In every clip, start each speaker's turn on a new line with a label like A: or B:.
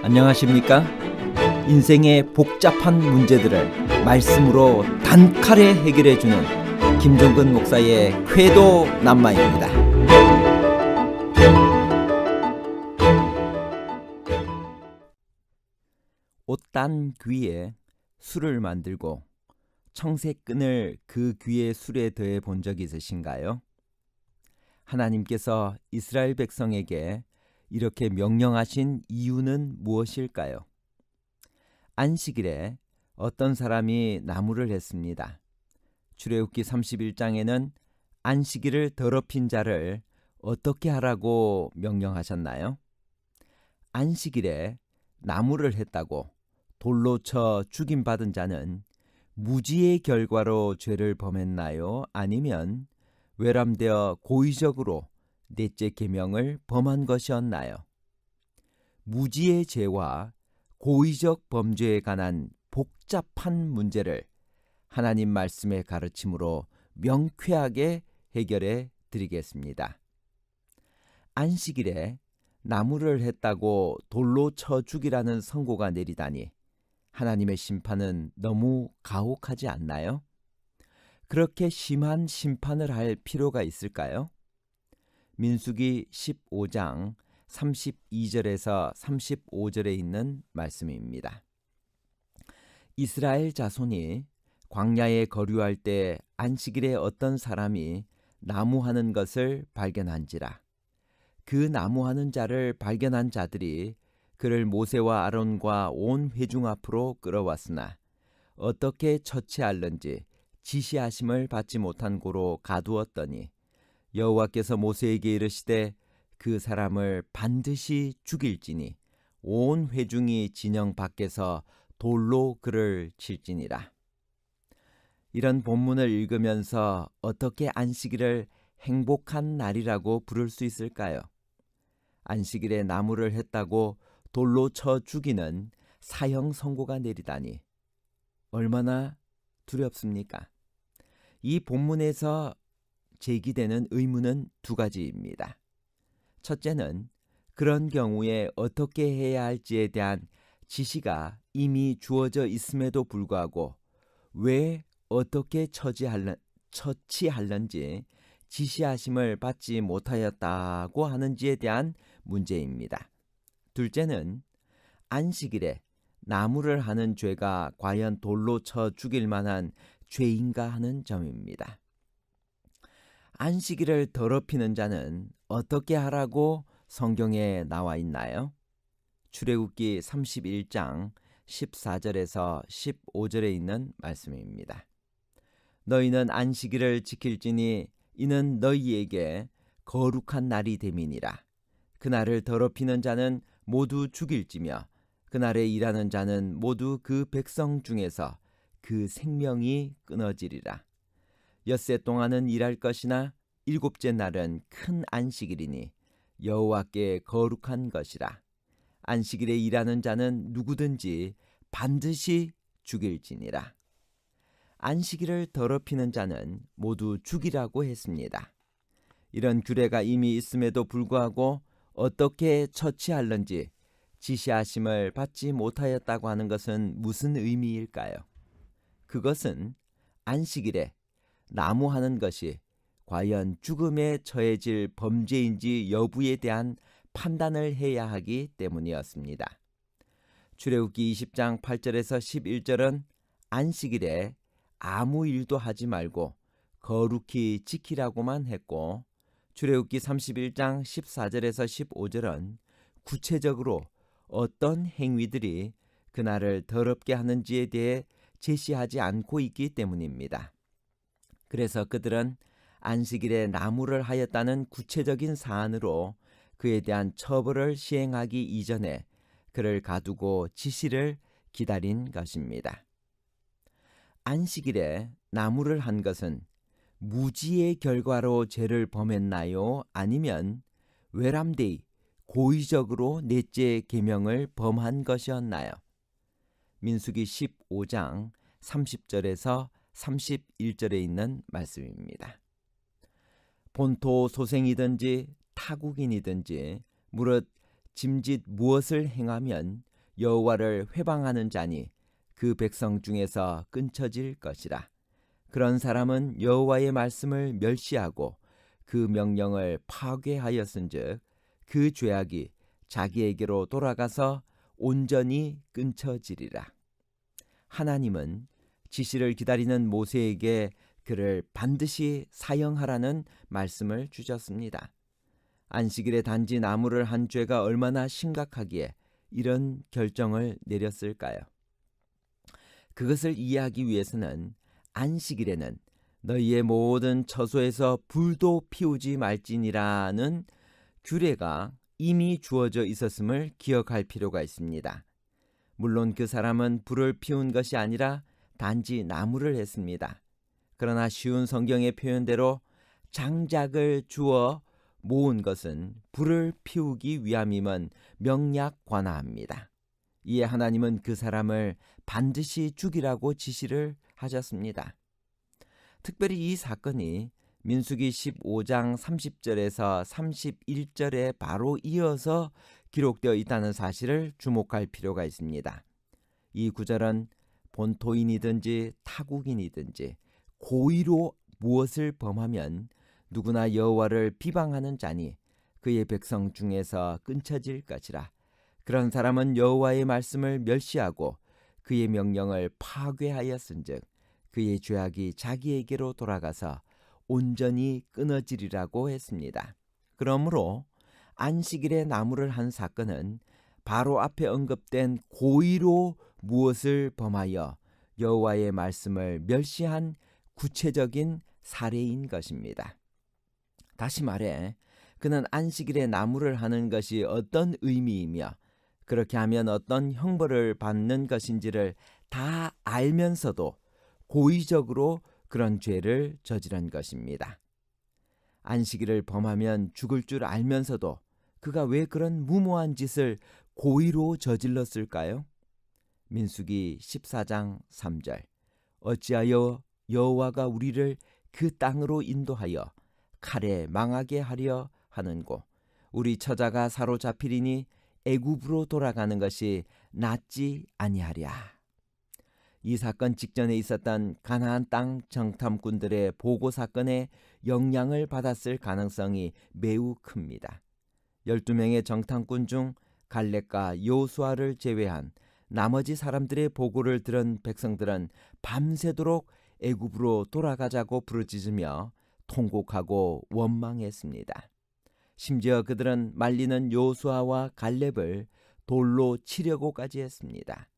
A: 안녕하십니까? 인생의 복잡한 문제들을 말씀으로 단칼에 해결해주는 김종근 목사의 쾌도 남마입니다. 옷단 귀에 술을 만들고 청색끈을 그 귀의 술에 더해 본 적 있으신가요? 하나님께서 이스라엘 백성에게 이렇게 명령하신 이유는 무엇일까요? 안식일에 어떤 사람이 나무를 했습니다. 출애굽기 31장에는 안식일을 더럽힌 자를 어떻게 하라고 명령하셨나요? 안식일에 나무를 했다고 돌로 쳐 죽임받은 자는 무지의 결과로 죄를 범했나요? 아니면 외람되어 고의적으로 넷째 계명을 범한 것이었나요? 무지의 죄와 고의적 범죄에 관한 복잡한 문제를 하나님 말씀의 가르침으로 명쾌하게 해결해 드리겠습니다. 안식일에 나무를 했다고 돌로 쳐 죽이라는 선고가 내리다니 하나님의 심판은 너무 가혹하지 않나요? 그렇게 심한 심판을 할 필요가 있을까요? 민수기 15장 32절에서 35절에 있는 말씀입니다. 이스라엘 자손이 광야에 거류할 때 안식일에 어떤 사람이 나무하는 것을 발견한지라. 그 나무하는 자를 발견한 자들이 그를 모세와 아론과 온 회중 앞으로 끌어왔으나 어떻게 처치할는지 지시하심을 받지 못한 고로 가두었더니 여호와께서 모세에게 이르시되 그 사람을 반드시 죽일지니 온 회중이 진영 밖에서 돌로 그를 칠지니라. 이런 본문을 읽으면서 어떻게 안식일을 행복한 날이라고 부를 수 있을까요? 안식일에 나무를 했다고 돌로 쳐 죽이는 사형 선고가 내리다니 얼마나 두렵습니까? 이 본문에서 제기되는 의문은 두 가지입니다. 첫째는 그런 경우에 어떻게 해야 할지에 대한 지시가 이미 주어져 있음에도 불구하고 왜 어떻게 처치할는지 지시하심을 받지 못하였다고 하는지에 대한 문제입니다. 둘째는 안식일에 나무를 하는 죄가 과연 돌로 쳐 죽일 만한 죄인가 하는 점입니다. 안식일을 더럽히는 자는 어떻게 하라고 성경에 나와 있나요? 출애굽기 31장 14절에서 15절에 있는 말씀입니다. 너희는 안식일을 지킬지니 이는 너희에게 거룩한 날이 됨이니라. 그날을 더럽히는 자는 모두 죽일지며 그날에 일하는 자는 모두 그 백성 중에서 그 생명이 끊어지리라. 엿새 동안은 일할 것이나 일곱째 날은 큰 안식일이니 여호와께 거룩한 것이라. 안식일에 일하는 자는 누구든지 반드시 죽일지니라. 안식일을 더럽히는 자는 모두 죽이라고 했습니다. 이런 규례가 이미 있음에도 불구하고 어떻게 처치할는지 지시하심을 받지 못하였다고 하는 것은 무슨 의미일까요? 그것은 안식일에 나무하는 것이 과연 죽음에 처해질 범죄인지 여부에 대한 판단을 해야 하기 때문이었습니다. 출애굽기 20장 8절에서 11절은 안식일에 아무 일도 하지 말고 거룩히 지키라고만 했고 출애굽기 31장 14절에서 15절은 구체적으로 어떤 행위들이 그날을 더럽게 하는지에 대해 제시하지 않고 있기 때문입니다. 그래서 그들은 안식일에 나무를 하였다는 구체적인 사안으로 그에 대한 처벌을 시행하기 이전에 그를 가두고 지시를 기다린 것입니다. 안식일에 나무를 한 것은 무지의 결과로 죄를 범했나요? 아니면 외람되이 고의적으로 넷째 계명을 범한 것이었나요? 민수기 15장 30절에서 31절에 있는 말씀입니다. 본토 소생이든지 타국인이든지 무릇 짐짓 무엇을 행하면 여호와를 회방하는 자니 그 백성 중에서 끊쳐질 것이라. 그런 사람은 여호와의 말씀을 멸시하고 그 명령을 파괴하였은즉 그 죄악이 자기에게로 돌아가서 온전히 끊쳐지리라. 하나님은 지시를 기다리는 모세에게 그를 반드시 사형하라는 말씀을 주셨습니다. 안식일에 단지 나무를 한 죄가 얼마나 심각하기에 이런 결정을 내렸을까요? 그것을 이해하기 위해서는 안식일에는 너희의 모든 처소에서 불도 피우지 말지니라는 규례가 이미 주어져 있었음을 기억할 필요가 있습니다. 물론 그 사람은 불을 피운 것이 아니라 단지 나무를 했습니다. 그러나 쉬운 성경의 표현대로 장작을 주어 모은 것은 불을 피우기 위함임은 명약관하합니다. 이에 하나님은 그 사람을 반드시 죽이라고 지시를 하셨습니다. 특별히 이 사건이 민수기 15장 30절에서 31절에 바로 이어서 기록되어 있다는 사실을 주목할 필요가 있습니다. 이 구절은 본토인이든지 타국인이든지 고의로 무엇을 범하면 누구나 여호와를 비방하는 자니 그의 백성 중에서 끊쳐질 것이라. 그런 사람은 여호와의 말씀을 멸시하고 그의 명령을 파괴하였은즉 그의 죄악이 자기에게로 돌아가서 온전히 끊어지리라고 했습니다. 그러므로 안식일에 나무를 한 사건은 바로 앞에 언급된 고의로 무엇을 범하여 여호와의 말씀을 멸시한 구체적인 사례인 것입니다. 다시 말해 그는 안식일에 나무를 하는 것이 어떤 의미이며 그렇게 하면 어떤 형벌을 받는 것인지를 다 알면서도 고의적으로 그런 죄를 저지른 것입니다. 안식일을 범하면 죽을 줄 알면서도 그가 왜 그런 무모한 짓을 고의로 저질렀을까요? 민수기 14장 3절 어찌하여 여호와가 우리를 그 땅으로 인도하여 칼에 망하게 하려 하는고 우리 처자가 사로잡히리니 애굽으로 돌아가는 것이 낫지 아니하랴. 이 사건 직전에 있었던 가나안 땅 정탐꾼들의 보고 사건에 영향을 받았을 가능성이 매우 큽니다. 12명의 정탐꾼 중 갈렙과 여호수아를 제외한 나머지 사람들의 보고를 들은 백성들은 밤새도록 애굽으로 돌아가자고 부르짖으며 통곡하고 원망했습니다. 심지어 그들은 말리는 여호수아와 갈렙을 돌로 치려고까지 했습니다.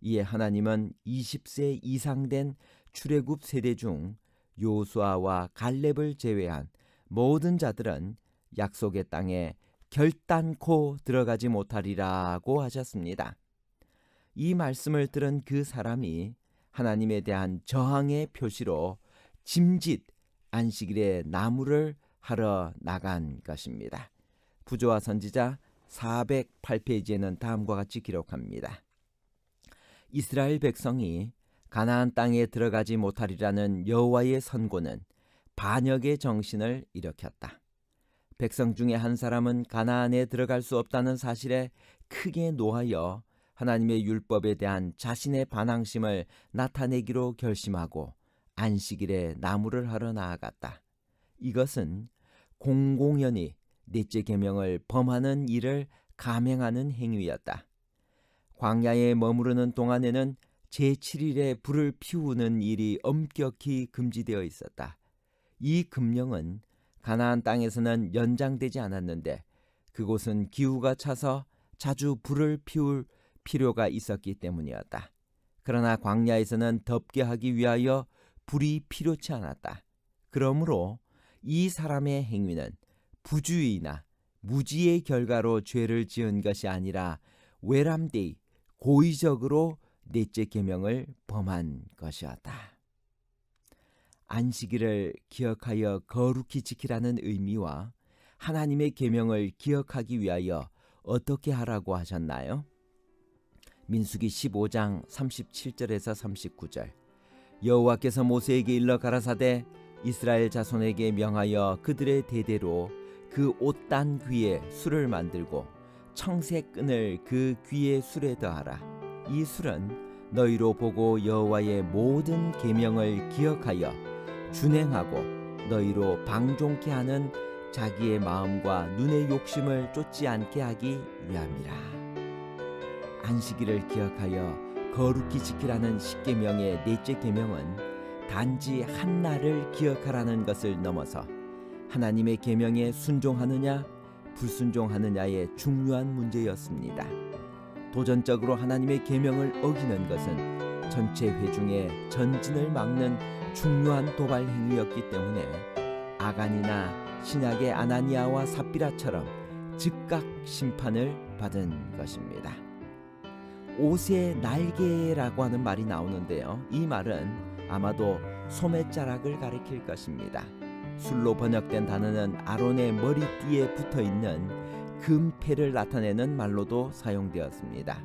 A: 이에 하나님은 20세 이상 된 출애굽 세대 중 여호수아와 갈렙을 제외한 모든 자들은 약속의 땅에 결단코 들어가지 못하리라고 하셨습니다. 이 말씀을 들은 그 사람이 하나님에 대한 저항의 표시로 짐짓 안식일에 나무를 하러 나간 것입니다. 부조와 선지자 408페이지에는 다음과 같이 기록합니다. 이스라엘 백성이 가나안 땅에 들어가지 못하리라는 여호와의 선고는 반역의 정신을 일으켰다. 백성 중에 한 사람은 가나안에 들어갈 수 없다는 사실에 크게 노하여 하나님의 율법에 대한 자신의 반항심을 나타내기로 결심하고 안식일에 나무를 하러 나아갔다. 이것은 공공연히 넷째 계명을 범하는 일을 감행하는 행위였다. 광야에 머무르는 동안에는 제7일에 불을 피우는 일이 엄격히 금지되어 있었다. 이 금령은 가나안 땅에서는 연장되지 않았는데 그곳은 기후가 차서 자주 불을 피울 필요가 있었기 때문이었다. 그러나 광야에서는 덥게 하기 위하여 불이 필요치 않았다. 그러므로 이 사람의 행위는 부주의나 무지의 결과로 죄를 지은 것이 아니라 외람되이 고의적으로 넷째 계명을 범한 것이었다. 안식일을 기억하여 거룩히 지키라는 의미와 하나님의 계명을 기억하기 위하여 어떻게 하라고 하셨나요? 민수기 15장 37절에서 39절 여호와께서 모세에게 일러 가라사대 이스라엘 자손에게 명하여 그들의 대대로 그 옷단 귀에 술을 만들고 청색 끈을 그 귀의 술에 더하라. 이 술은 너희로 보고 여호와의 모든 계명을 기억하여 준행하고 너희로 방종케 하는 자기의 마음과 눈의 욕심을 쫓지 않게 하기 위함이라. 안식일을 기억하여 거룩히 지키라는 십계명의 넷째 계명은 단지 한 날을 기억하라는 것을 넘어서 하나님의 계명에 순종하느냐 불순종하느냐의 중요한 문제였습니다. 도전적으로 하나님의 계명을 어기는 것은 전체 회중의 전진을 막는 중요한 도발 행위였기 때문에 아간이나 신약의 아나니아와 삽비라처럼 즉각 심판을 받은 것입니다. 옷의 날개라고 하는 말이 나오는데요. 이 말은 아마도 소매자락을 가리킬 것입니다. 술로 번역된 단어는 아론의 머리띠에 붙어있는 금패를 나타내는 말로도 사용되었습니다.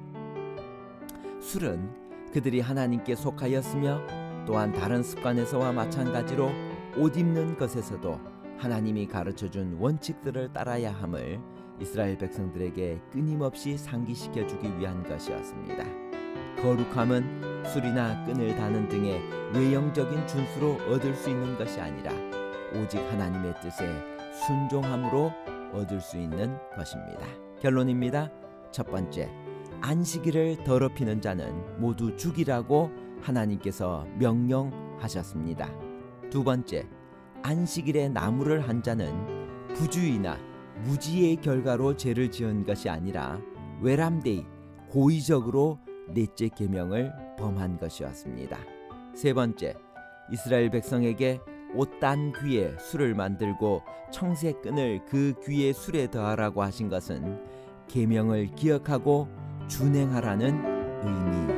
A: 술은 그들이 하나님께 속하였으며 또한 다른 습관에서와 마찬가지로 옷 입는 것에서도 하나님이 가르쳐준 원칙들을 따라야 함을 이스라엘 백성들에게 끊임없이 상기시켜주기 위한 것이었습니다. 거룩함은 술이나 끈을 다는 등의 외형적인 준수로 얻을 수 있는 것이 아니라 오직 하나님의 뜻에 순종함으로 얻을 수 있는 것입니다. 결론입니다. 첫 번째, 안식일을 더럽히는 자는 모두 죽이라고 하나님께서 명령하셨습니다. 두 번째, 안식일에 나무를 한 자는 부주의나 무지의 결과로 죄를 지은 것이 아니라 외람되이 고의적으로 넷째 계명을 범한 것이었습니다. 세 번째, 이스라엘 백성에게 옷단 귀에 술을 만들고 청색 끈을 그 귀의 술에 더하라고 하신 것은 계명을 기억하고 준행하라는 의미입니다.